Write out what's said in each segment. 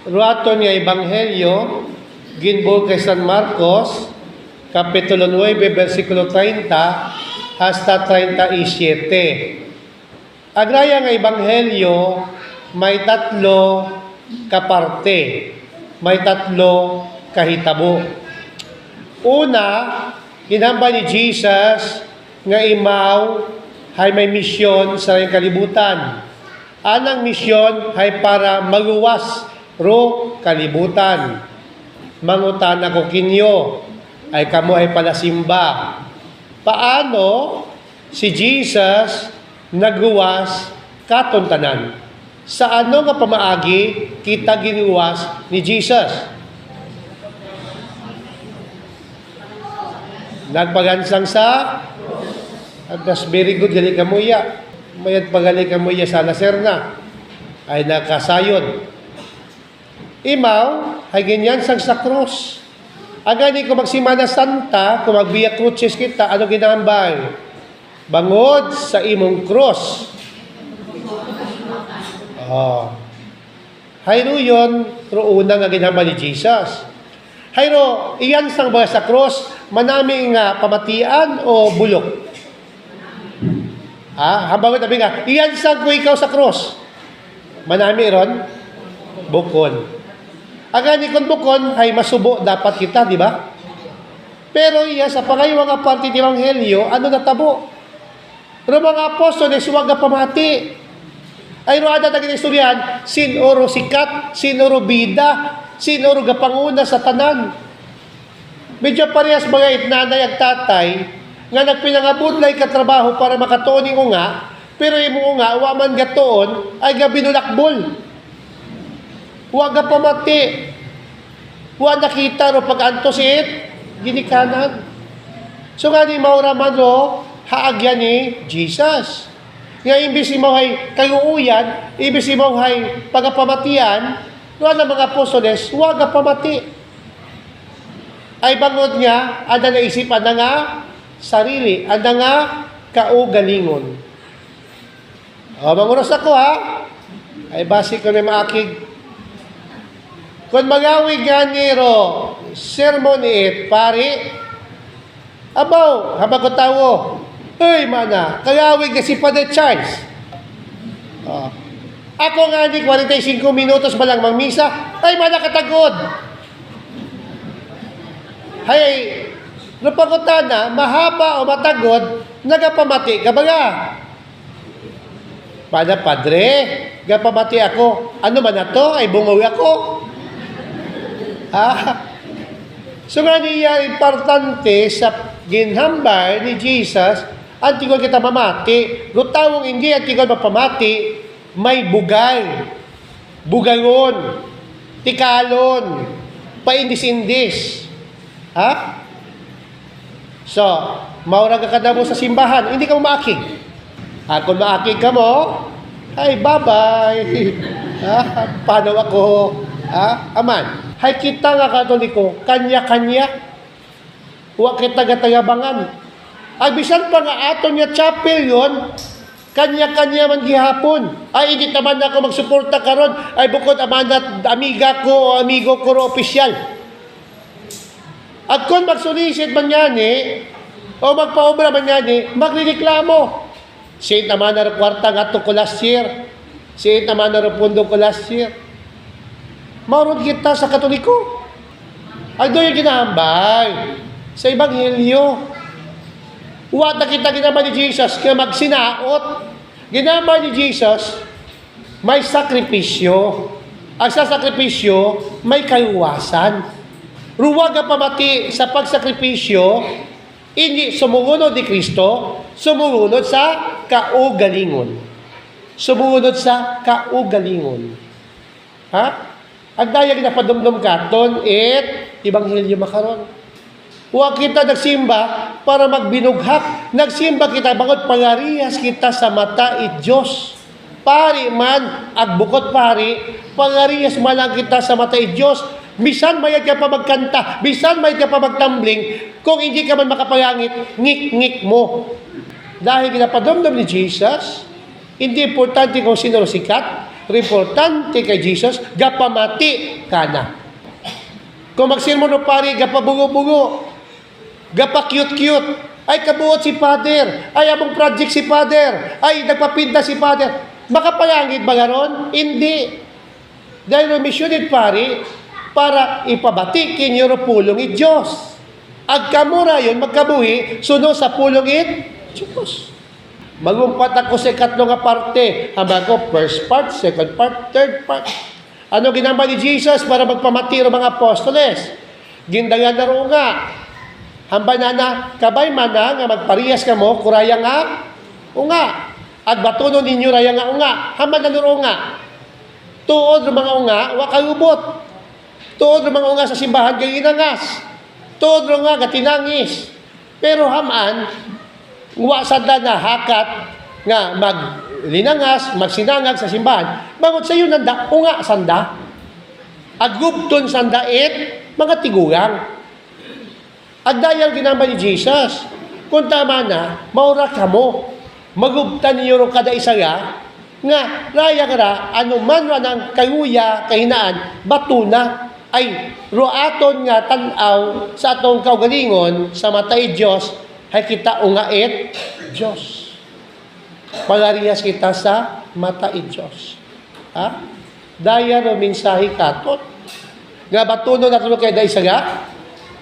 Ruaton nga Ebanghelyo, ginbuo kay San Marcos, Kapitulo 9, versikulo 30, hasta 37. Agraya nga Ebanghelyo, may tatlo kaparte, may tatlo kahitabo. Una, ginhamba ni Jesus nga imaw hay may misyon sa kalibutan. Anang misyon hay para maluwas ro kalibutan. Mangutan ako kinyo, ay kamo ay palasimba. Paano si Jesus nagluwas katon tanan? Sa ano nga pamaagi kita giluwas ni Jesus? Nagpagansang sa that's very good, gali kamuya. Mayat pagali kamuya sa Laserna ay nakasayod. Imaw, ay ganyan sang sa krus. Agani kung magsimana santa, kung magbiya krutses kita, ano ginambay? Bangod sa imong krus. Hayro yun, una nga ginambay ni Jesus. Hayro, iyan sang ba sa krus, manami nga pamatian o bulok? Habang tabi nga, iyan sang ko ikaw sa krus. Manami ron, bukon. Agani kung bukon, ay masubo dapat kita, di ba? Pero iya, sa pangayawang nga parte ni Evangelyo, ano natabo? Pero mga apostoles, huwag na pamati. Ay roada na ginistoryahan, sinoro sikat, sinoro bida, sinoro gapanguna sa tanan. Medyo parehas mga itnanay at tatay, nga nagpinangabudlay ka trabaho para makatuon ko nga, pero yung nga, waman gatoon, ay gabinulakbol. Huwag ka pamati. Huwag nakita ro pag-antosit, ginikanan. So nga ni mauraman ro, haagyan ni Jesus. Nga imbis mo ay kayuuyan, imbis mo ay pagapamatian, huwag na mga apostoles, huwag ka pamati. Ay bangod niya, ada na isipan na nga, sarili, ada nga, kaugalingon. Manguros ako ay basi ko na maakig. Kung magawig ganiro, sermon it, pari, abaw, habang ko tawo, ay mana, kagawig na si Father Charles. Ako nga di 45 minutos ba lang magmisa, ay mana katagod. Hay, napagutan na, mahaba o matagod, nagapamati ka ba nga? Pada padre, gapamati ako. Ano man na to? Ay bungaw ako. So nga niya, importante sa ginhambay ni Jesus, antigol kita mamati, rutawong hindi antigol mapamati, may bugay, bugangon, tikalon, paindis-indis. So, maurang ka kadamo sa simbahan, hindi ka maakig. Kung maakig ka mo, ay bye-bye. Paano ako? Aman. Hay kita nga Katoliko, kanya-kanya. Huwag kita gatagabangan. Ay bisan pa nga aton nga chapel yon, kanya-kanya man gihapon. Ay hindi naman ako magsuporta karon. Ay bukod amanat amiga ko o amigo ko ro opisyal. At kung magsulisit man yani, o magpaobra man yani, magreklamo. Saint naman na kwarta nga to ko last year. Saint naman na pundo ko last year. Maurod kita sa Katoliko. Ay doon yung ginahambay sa Ebanghelyo. Huwag na kita ginambay ni Jesus kaya magsinaot. Ginambay ni Jesus, may sakripisyo. Ang sa sakripisyo, may kaiwasan. Ruwag ang pamati sa pagsakripisyo, hindi sumunod ni Kristo, sumunod sa kaugalingon. Sumunod sa kaugalingon. Ang dayag na padumdum katon, Ebanghelyo makaron. Huwag kita nagsimba para magbinughak. Nagsimba kita, bangod pangarias kita sa mata Diyos. Pari man, agbukot pari, pangarias man lang kita sa mata Diyos. Bisan mayad ka pa magkanta, bisan mayad ka pa magtambling, kung hindi ka man makapayangit, ngik-ngik mo. Dahil ginapadumdum ni Jesus, hindi importante kung sino sikat, Importante kay Jesus, gapamati ka na. Kung magsilmo no pari, gapabugo-bugo, gapa-cute-cute, ay kabuot si Father, ay among project si Father, ay nagpapinta si Father. Makapayangit ba garon? Hindi. Dahil missioned pari, para ipabati kinyo pulong it Diyos. Agkamura yun, magkabuhi, sunod sa pulong it Diyos. Magumpat ako sa ikatlong nga parte. Hamba ko, first part, second part, third part. Ano ginamba ni Jesus para magpamati ng mga apostoles? Gindangan na ro nga. Hamba na kabay man na nga magpariyas ka mo, kuraya nga, unga. At batunon ninyo raya nga unga. Hamba na ro nga. Tuod ng mga unga, wakayubot. Tuod ng mga unga sa simbahan, kay inangas. Tuod ng nga, gatinangis. Pero haman, wasada na hakat nga maglinangas, magsinangag sa simbahan. Bangot sa iyo nanda, unga sanda. Agubton sanda mga tigugang. Agdayal ginamba ni Jesus. Kung tama na, maura ka mo. Magubtan niyo ro kada isa nga raya ka ano man ra ng kayuya, kahinaan, batuna, ay roaton nga tanaw sa atong kaugalingon sa matay Diyos, ay kita ungaet Diyos. Palariyas kita sa matay Diyos. Ha? Daya ro mensahe katot. Nga batuno na tulo kay da isa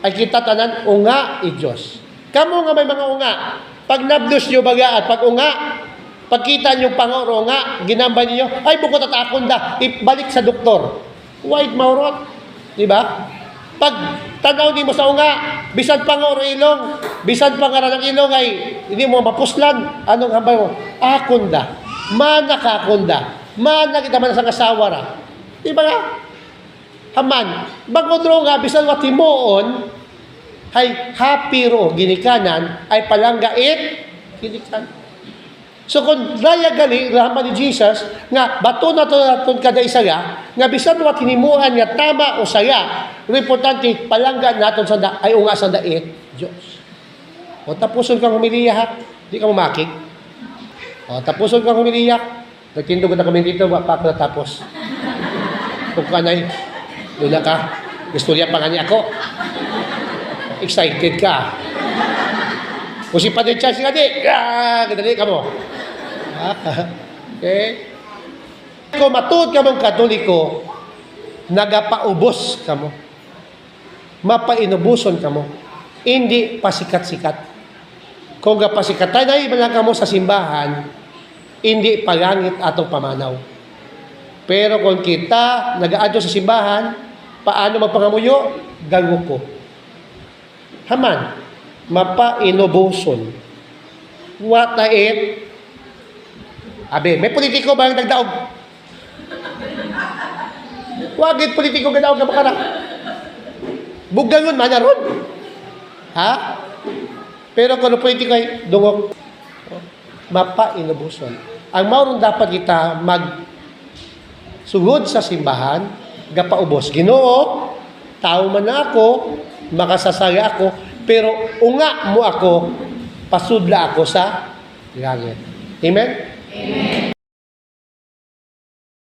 ay kita tanan unga i Diyos. Kamo nga may mga unga. Pag nabdos nyo baga at pag unga, pagkita nyo pangoro nga, ginamba niyo, ay bukod at akon da, ibalik sa doktor. White maurot. Diba? Pag tanaw di mo sa unga, bisan pangoro ilong, bisan pangara ng ilong ay hindi mo mapuslan. Anong hambay mo? Akon da. Mana ka akon da. Mana kita man sa kasawa ra. Diba nga? Haman, bagudro nga, bisan watimoon, ay happy ro, ginikanan, ay palanggait, ginikanan. So kung daya gali, rahman ni Jesus, nga, bato na to naton kada isa nga bisan wat hinimuan nga tama o saya, importante, palangga naton sa ay unga sa dait, Diyos. O tapuson kang humiliya, ha? Di ka mamakig. O tapuson kang humiliya, nagtindog na kami dito, pa ako natapos. Kung kanay, doon na ka. Istorya pa nga niya ako. Excited ka. Kung si Padre Charles nga di, kadali ka mo. Okay? Kung matuod ka mong katoliko, nagapaubos ka mo. Mapainubuson ka mo. Hindi pasikat-sikat. Kung gapasikatan na iba ka mo sa simbahan, hindi palangit atong pamanaw. Pero kung kita nag-aadto sa simbahan, paano magpangamuyo? Gango ko. Haman, mapainubuson. What na it? Abe, may politiko ba yung nagdaog? Wagit politiko gadaog ka makara. Bugangon man na ron. Ha? Pero kung politiko ay dungog, mapainubuson. Ang maurong dapat kita sugod sa simbahan, gapaubos. Ginoo, tao man na ako, makasasaya ako, pero unga mo ako, pasudla ako sa langit. Amen?